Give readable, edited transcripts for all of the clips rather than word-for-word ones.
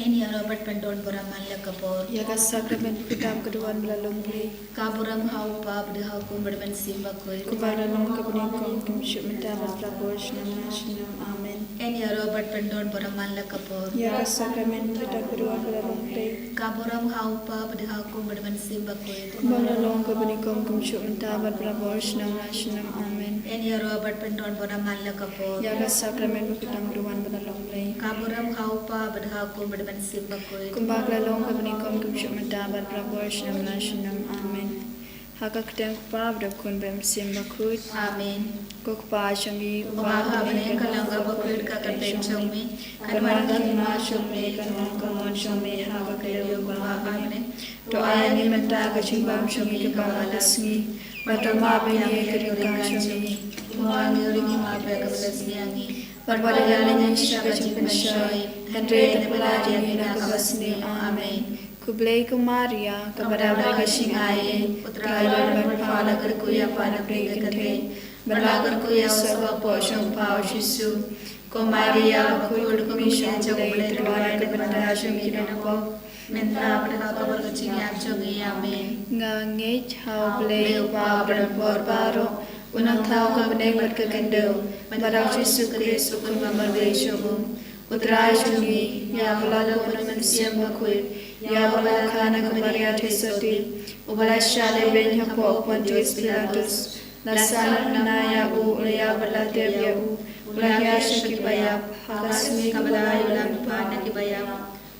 Eni Robert Pendon Boraman Lakapor. Yaga Sacrament Pitam Kaduan Blalongli. Kaburam Hau Pab the Hakum Berman Simba Kul. Kubara Long Kabunikom Kim Shipmentaba Prabosh Namashinam. Amen. Eni Robert Pendon Boraman Lakapor. Yaga Sacrament Pitam Kaduan Blalongli. Kaburam Hau Pab the Hakum Berman Simba Kul. Kubara Long Kabunikom Kim Shipmentaba Prabosh Namashinam. Amen. Eni Robert Pendon Boraman Lakapor. Yaga Sacrament Pitam Kaduan Blalongli. Kaburam Hau Pab the Hakum Berman Simba Kul. Kumbagla Long Kabunikom Kim Shipmentaba Prabosh Namashinam. Amen. Hakakten Pab the Kunbem Simba Kut. Amen. Kokpa Shangi Umaha Bane Kalanga Bakul Kakatem Chomi. Kanwanga Hima Chomi. Kanwanga Chomi. Hakakayo Umaha Bane. To Ayani Mentaga Chimbam Shangi Kabala Lasmi. Batama Bene Kirika Shangi. Umangi Ringi Mabeka Lasmiangi. Barbarayani Shaka Chimpashoi. Hendre the Pelagi Nakabasni. Amen. Kublai Kumaria, Kabadabra Gashing Aye, Utrailan Barpala Kurkuya Pana Pregate, Balagar Kuya Sava Posham Pao Shisu, Kumaria, Kud Commission Chocolate, Rwanda, Bandasham Kinako, Mentra Hakabaching Achongi, Amen. Nangate, how blade, Barbara, Borbaro, Unatao Kabane Kakando, Badashisu Chris, Ukumama Utrajumi, Yavala Kunaman Siamakui. Yabala Kana Kumaria Tesoti, Ubala Shale Ben Hapo, Pontius Pilatus, Lasana Naya U, Yabala Devia U, Ulaya Shakibaya, Hagasmi Kabala, Ulampa Nakibaya,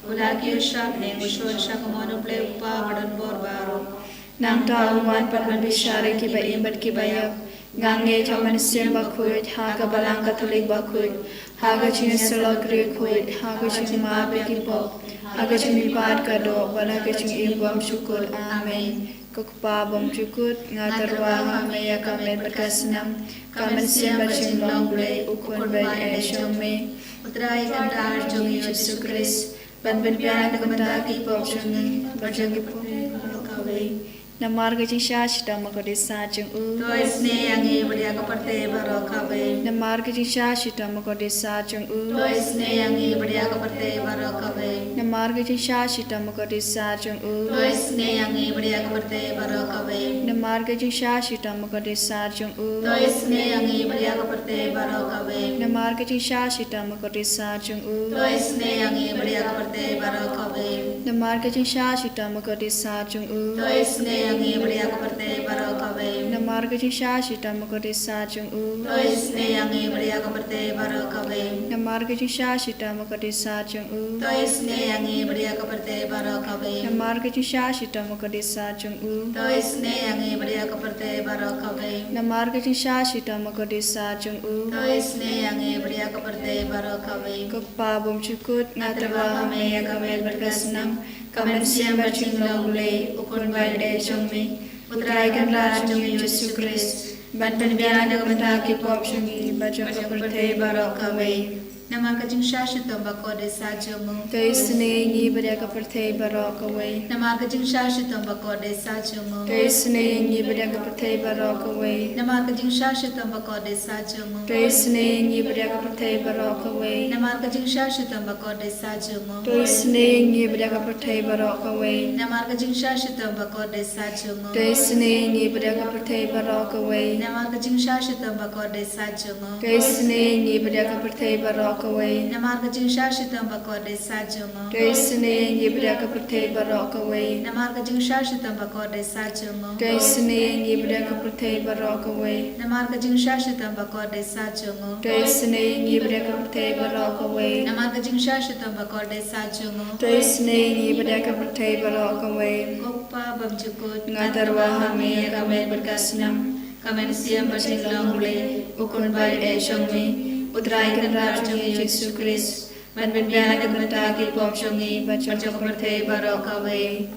Ulaki Shakne, Ushon Shakamono Play Pavan Borbaro, Namta Uman Panabishare Kiba Imbat Kibaya, Gange Taman Simba Kuit, Haga Balanga Tuli Bakut, Haga Chinisala Greek Kuit, Haga Chima Bekipo. Agaching Pad Kado, Banagaching Ibam Shukut, Amen. Kukpa Bom Chukut, Natarwa, Maya Kamen Bakasnam, Kamen Siambaching Longley, Ukun Bay Shome, Utrai Kandar Jogi Sukris, Banban Piana Kamantaki Popshami, Bajangi Kawe. Namargaching Shash Tamakodi Sajung U. Toisne Yangi Badiakapate Barokabe. Namargaching Shash Tamakodi Sajung U. Toisne Yangi Badiakapate Barokabe. Namargaching Shash Tamakodi Sajung U. Toisne Yangi Badiakapate Barokabe. Namargaching Shash Tamakodi Sajung U. Toisne Yangi Badiakapate Barokabe. Namargaching Shash Tamakodi Sajung U. Toisne Yangi Badiakapate Barokabe. Namargaching Shash Tamakodi Sajung U. Toisne Yangi Badiakapate Barokabe. Namargaching Shash Tamakodi Sajung U. Toisne Yangi Badiakapate Barokabe. Namargaching Shash Tamakodi Sajung U. Toisne Yangi Badiakapate Barokabe. Namargaching Shash Tamakodi Sajung U. Toisne Yangi Badiakapate Barokabe. Namargaching Shash Tamakodi Sajung U. Toisne Yangi Badiakapate Barokabe. Kukpa Bom Chukut, Natarwa Maya Kamel Bakasnam, Kamen Siambaching Longley, Ukun Bay Shome, Utrai Kandar Jogi Sukris, Banpan Biana Kamantaki Popshami, Bajapate Barokawe. Namakajing Shashitam Bakode Sajumu. Taisne Yi Badakapate Barokawe. Namakajing Shashitam Bakode Sajumu. Taisne Yi Badakapate Barokawe. Namakajing Shashitam Bakode Sajumu. Taisne Yi Badakapate Barokawe. Namakajing Shashitam Bakode Sajumu. Taisne Yi Badakapate Barokawe. Namakajing Shashitam Bakode Sajumu. Taisne Yi Badakapate Barokawe. Namakajing Shashitam Bakode Sajumu. Taisne Yi Badakapate Barokawe. Namakajing Shashitam Bakode Sajumu. Taisne Yi Badakapate Barokawe. Namakajing Shashitam Bakode Sajumu. Taisne Yi Badakapate Barokawe. Namakajing Shashitam Bakode Sajumu. Taisne Yi Badakapate Barokawe. Namakajing Shashitam Bakode Sajumu. Taisne Yi Badakapate Barokawe. Kokpa Bamjukut Ngatarwa Hame Kamel Berkasnam, Kamen Siam Baching Longley, Ukun Bay Shome, Utrai Kandar Jogi Jesu Chris, Banban Biana Kamantaki Popshongi, Bajapate Barokawe.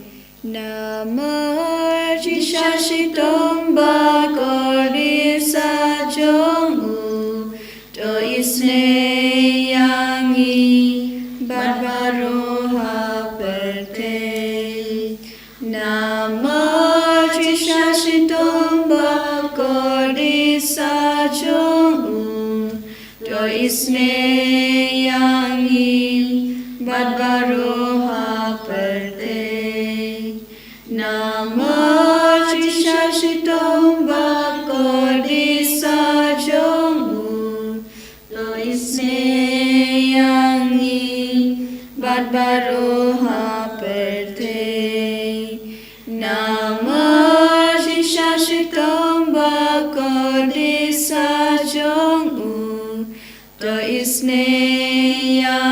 Namaji Shashitom Bakodi Sajongu, Toisne Yangi, Barbaroha Perte. Namaji Shashitom Bakodi Sajongu, Toisne Yangi, Barbaro isneyangi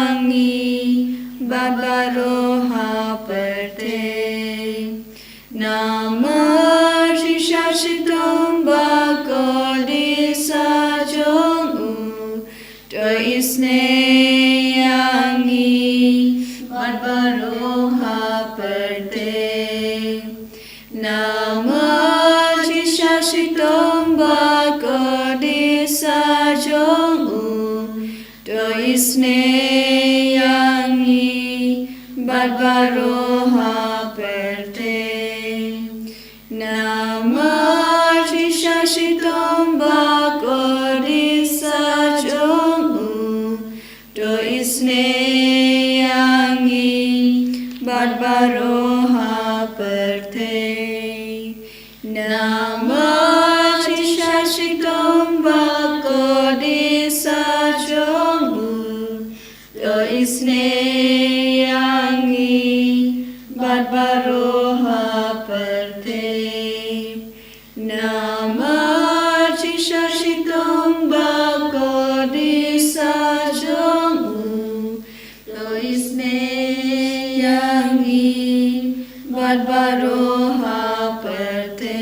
Babaroha Perte Nama Shashitum Bakodi Sajong U To isneyangi Babaroha Perte Nama Shashitum Bakodi Sajong U To isneyangi Babaroha Perte Nama Shashitum Bakodi Sajong U To isneyangi Babaroha Perte Nama Shashitum Bakodi Sajong U To isneyangi Babaroha Perte Nama Shashitum Bakodi Sajong U To isneyangi Babaroha Perte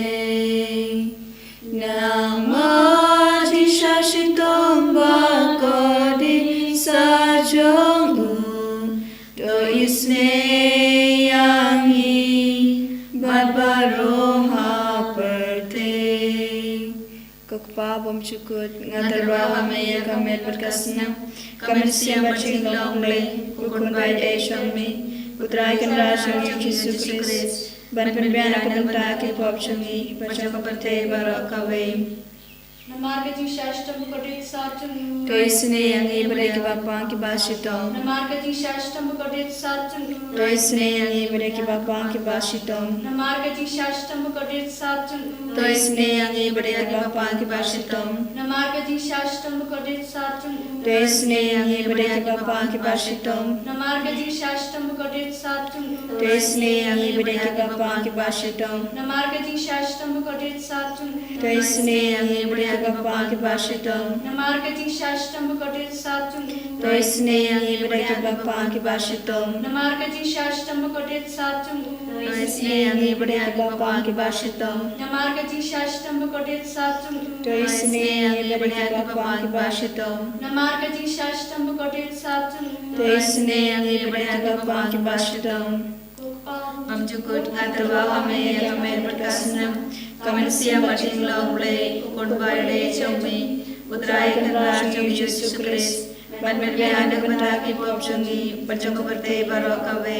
Nama Shashitum Bakodi Sajong U To isneyangi Babaroha Perte Kukpa bom cukut ngatarwa hamaya kamel berkasna kamel siapa cinglong le kukun bai shami putrai kan rasham Yesus Kristus ban penbian akan taki pop chungi pacham pate barakawe Namarga ji shashtam kodit satun To isneyangi bereki bapa ki basitom Namarga ji shashtam kodit satun To isneyangi bereki bapa ki basitom Namarga ji shashtam kodit satun To isneyangi bereki bapa ki basitom Namarga ji shashtam kodit satun To isneyangi bereki bapa ki basitom Namarga ji shashtam kodit satun To isneyangi bereki bapa ki basitom Namarga ji shashtam kodit satun To isneyangi bereki bapa ki basitom Namarga ji shashtam kodit satun To isneyangi bereki bapa ki basitom Namarga ji shashtam kodit satun To isneyangi bereki bapa ki basitom Namarga ji shashtam kodit satun To isneyangi bereki bapa ki basitom Namarga ji shashtam kodit satun To isneyangi bereki bapa ki basitom Mamjukut ngatarwa hamaya kamel berkasna kamel siapa cinglong le kukun bai chami putrai kan rasham Yesus Kristus ban penbian akan taki pop chungi pacham pate barakawe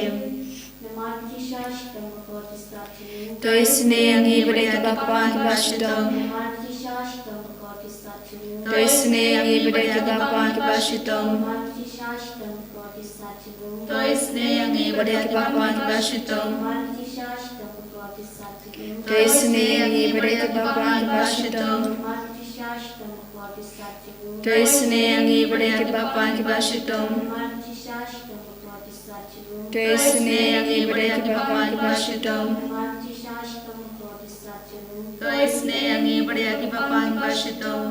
To isneyangi bereki bapa ki basitom To isneyangi bereki bapa ki basitom To isneyangi bereki bapa ki basitom To isneyangi bereki bapa ki basitom To isneyangi bereki bapa ki basitom To isneyangi bereki bapa ki basitom To isneyangi bereki bapa ki basitom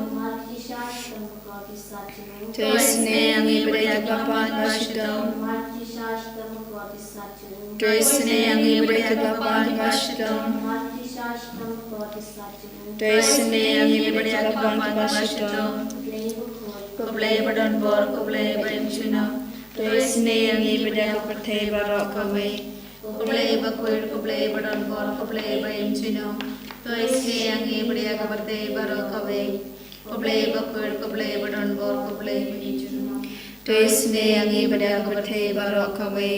To isneyangi bereki bapa ki basitom To isneyangi bereki bapa ki basitom To isneyangi bereki bapa ki basitom Kublai badon bor kublai baim chuna To isneyangi bereki pate barakawe kublai bakwir kublai badon bor kublai baim chuna To isneyangi bereki pate barakawe kublai bakwir kublai badon bor kublai baim chuna To isneyangi bereki pate barakawe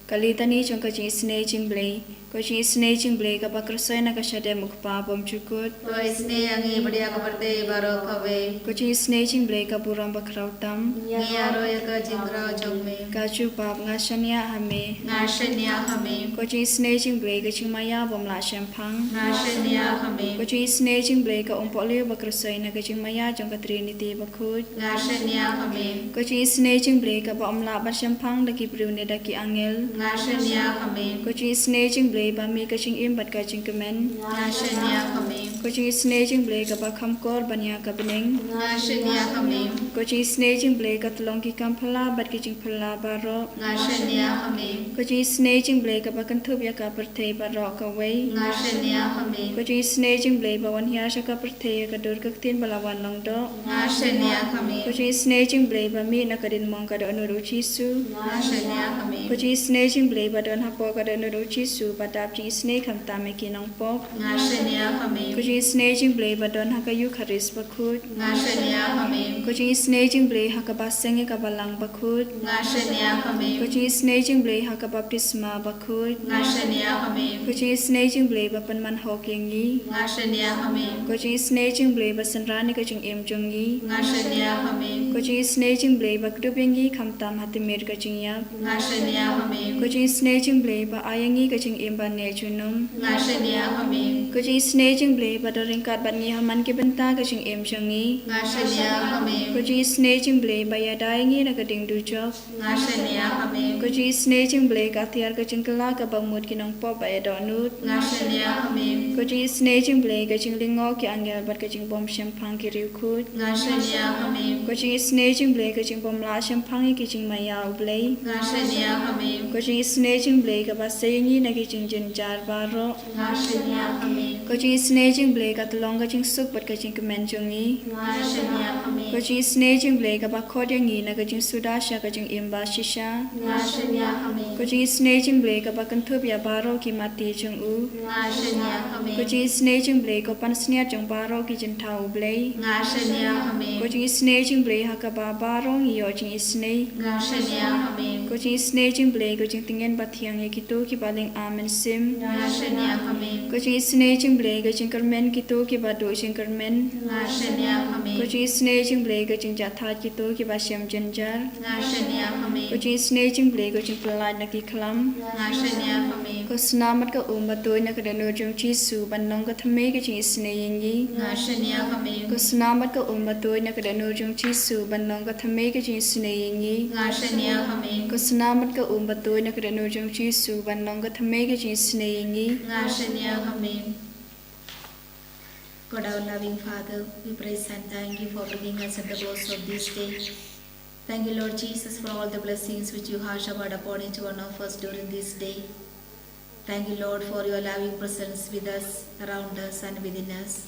Kalitani chong kaching Jingisynei-blei kaching Jingisynei-blei ka pakrasay na kasyade mukpa bom cukut To isneyangi bereki pate barakawe kaching Jingisynei-blei ka burang bakrautam ngiyaro yaka jingrao jongme kachu pap ngasanya hame ngashenya hame kaching Jingisynei-blei kaching maya bom la shampang ngashenya hame kaching Jingisynei-blei ka umpolio bakrasay na kaching maya jong ka Trinity bakhut ngashenya hame kaching Jingisynei-blei ka ba umla ba shampang daki priune daki angel ngashenya hame kaching Jingisynei-blei ba mi kaching im bat kaching kemen ngashenya hame Coaching Jingisynei-blei ka bakam kor banya ka bening. Ngashenia kami. Coaching Jingisynei-blei ka telongki Baphylla bat kijing Baphylla baro. Ngashenia kami. Coaching Jingisynei-blei ka bakantup ya ka perthei baro ka wei. Ngashenia kami. Coaching Jingisynei-blei bawan hiya sa ka perthei ka dur kaktin balawan longdo. Ngashenia kami. Coaching Jingisynei-blei ba mi na kadin mong ka do anuru Jisu. Ngashenia kami. Coaching Jingisynei-blei ba don hapo ka do anuru Jisu badap Jingisynei kam tame kinong pop. Ngashenia kami. Coaching Jingisynei-blei ba don hakayu karis bakut. Ngashenia kami. Coaching Jingisynei-blei haka basengi ka balang bakut. Ngashenia kami. Coaching Jingisynei-blei haka baptisma bakut. Ngashenia kami. Coaching Jingisynei-blei ba panman hok yengi. Ngashenia kami. Coaching Jingisynei-blei ba sanrani ka jing em jungi. Ngashenia kami. Coaching Jingisynei-blei ba kdup yengi kam tam hatimir ka jing yap. Ngashenia kami. Coaching Jingisynei-blei ba ayangi ka jing em ba ne chunum. Ngashenia kami. Coaching Jingisynei-blei ba doringkat bat ngi haman ki benta ka jing em jungi. Ngashenia kami. Coaching Jingisynei-blei ba yadayangi na ka ding du job. Ngashenia kami. Coaching Jingisynei-blei ka tiar ka jing kala ka bangmut kinong pop ba yadonut. Ngashenia kami. Coaching Jingisynei-blei ka jing lingo ki angel bat ka jing bom shampang ki riukut. Ngashenia kami. Coaching Jingisynei-blei ka jing bom la shampang ki jing mayaw blei. Ngashenia kami. Coaching Jingisynei-blei ka ba sayangi na ki jing jinjar baro. Ngashenia kami. Coaching Jingisynei-blei ka tulong ka jing suk bat ka jing kemen jungi. Ngashenia kami. Coaching Jingisynei-blei ka ba khod yangi na ka jing sudasha ka jing imba shisha. Ngashenia kami. Coaching Jingisynei-blei ka ba kantup ya baro ki mati jung u. Ngashenia kami. Coaching Jingisynei-blei ka pansniat jung baro ki jing tau blei. Ngashenia kami. Coaching Jingisynei-blei ha ka ba baro ngi yo jing isnei. Ngashenia kami. Coaching Jingisynei-blei ka jing tingen bathiang ye kitu ki baling amen sim. Ngashenia kami. Coaching Jingisynei-blei ka jing kermen kitu ki ba do jing kermen. Ngashenia kami. Coaching Jingisynei-blei ka jing jathat kitu ki ba shem jinjar. Ngashenia kami. Coaching Jingisynei-blei ka jing pelai na ki klam. Ngashenia kami. Ko snamat ka batoi na ka dano jung Jisu bandong ka thame ka jing isnei yengi. Ngashenia kami. Ko snamat ka batoi na ka dano jung Jisu bandong ka thame ka jing isnei yengi. Ngashenia kami. Ko snamat ka batoi na ka dano jung Jisu bandong ka thame ka jing isnei yengi. Ngashenia kami. God, our loving Father, we praise and thank you for bringing us at the close of this day. Thank you, Lord Jesus, for all the blessings which you have showered upon each one of us during this day. Thank you, Lord, for your loving presence with us, around us, and within us.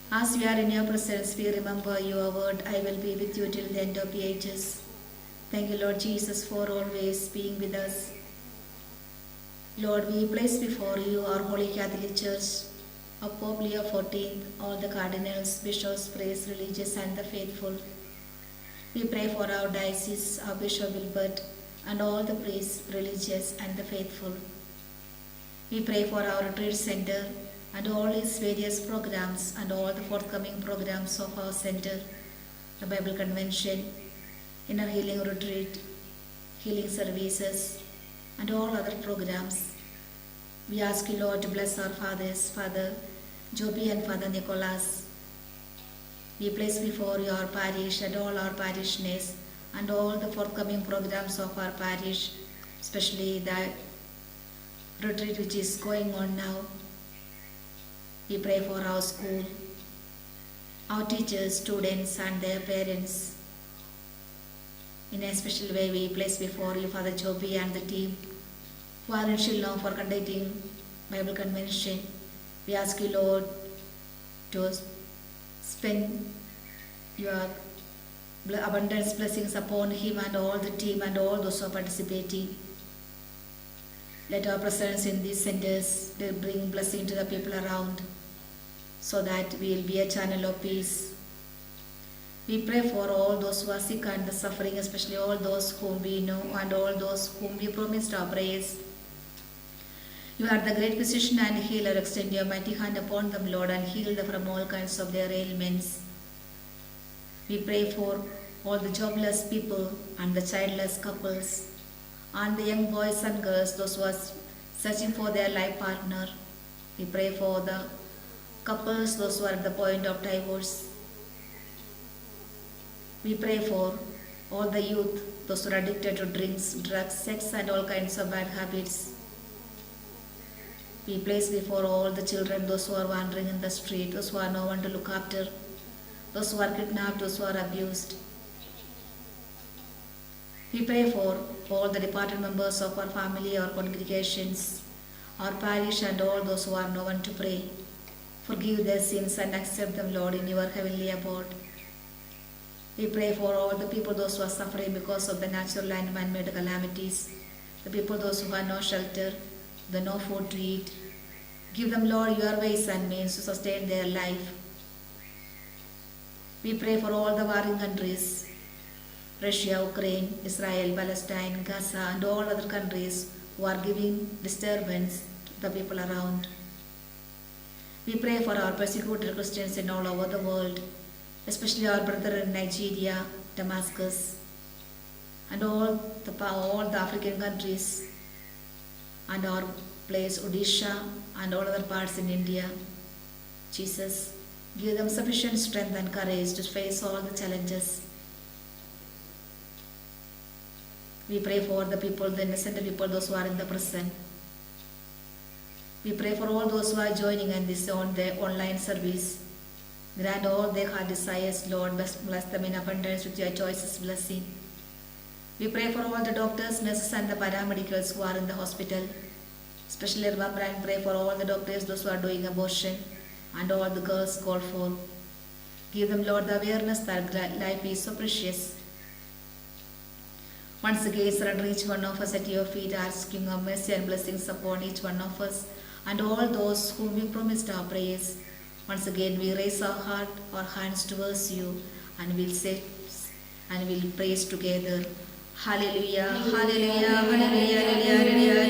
As we are in your presence, we remember your word, I will be with you till the end of the ages. Thank you, Lord Jesus, for always being with us. Lord, we place before you our Holy Catholic Church, of Pope Leo XIV, all the cardinals, bishops, priests, religious, and the faithful. We pray for our diocese, our Bishop Wilbert, and all the priests, religious, and the faithful. We pray for our retreat center and all its various programs and all the forthcoming programs of our center, the Bible Convention, Inner Healing Retreat, Healing Services, and all other programs. We ask you, Lord, to bless our fathers, Father Joby and Father Nicholas. We place before you our parish and all our parishioners and all the forthcoming programs of our parish, especially the retreat which is going on now. We pray for our school, our teachers, students, and their parents. In a special way, we place before you Father Joby and the team who are in Shillong for conducting Bible Convention. We ask you, Lord, to spend your abundance blessings upon him and all the team and all those who are participating. Let our presence in these centers bring blessing to the people around, so that we will be a channel of peace. We pray for all those who are sick and suffering, especially all those whom we know and all those whom we promised our prayers. You are the great physician and healer. Extend your mighty hand upon them, Lord, and heal them from all kinds of their ailments. We pray for all the jobless people and the childless couples and the young boys and girls, those who are searching for their life partner. We pray for the couples, those who are at the point of divorce. We pray for all the youth, those who are addicted to drinks, drugs, sex, and all kinds of bad habits. We place before all the children, those who are wandering in the street, those who are no one to look after, those who are kidnapped, those who are abused. We pray for all the departed members of our family, our congregations, our parish, and all those who are no one to pray. Forgive their sins and accept them, Lord, in your heavenly abode. We pray for all the people, those who are suffering because of the natural and man-made calamities, the people, those who have no shelter, the no food to eat. Give them, Lord, your ways and means to sustain their life. We pray for all the warring countries, Russia, Ukraine, Israel, Palestine, Gaza, and all other countries who are giving disturbance to the people around. We pray for our persecuted Christians in all over the world, especially our brother in Nigeria, Damascus, and all the African countries, and our place Odisha and all other parts in India. Jesus, give them sufficient strength and courage to face all the challenges. We pray for the people, the innocent people, those who are in the prison. We pray for all those who are joining in this on their online service. Grant all their heart desires, Lord. Bless them in abundance with your choicest blessing. We pray for all the doctors, nurses, and the paramedicals who are in the hospital. Especially remember and pray for all the doctors, those who are doing abortion, and all the girls called for. Give them, Lord, the awareness that life is so precious. Once again, surrender each one of us at your feet, asking your mercy and blessings upon each one of us, and all those whom we promised our prayers. Once again, we raise our heart, our hands towards you, and we'll say, and we'll praise together. Hallelujah, hallelujah, hallelujah,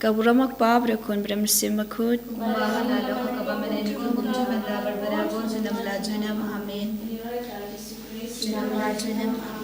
Kaburamak pabre kon brem simakut. Mahalalo kabamenin kung jumanda barbara bon junam la junam amen. Junam la junam amen.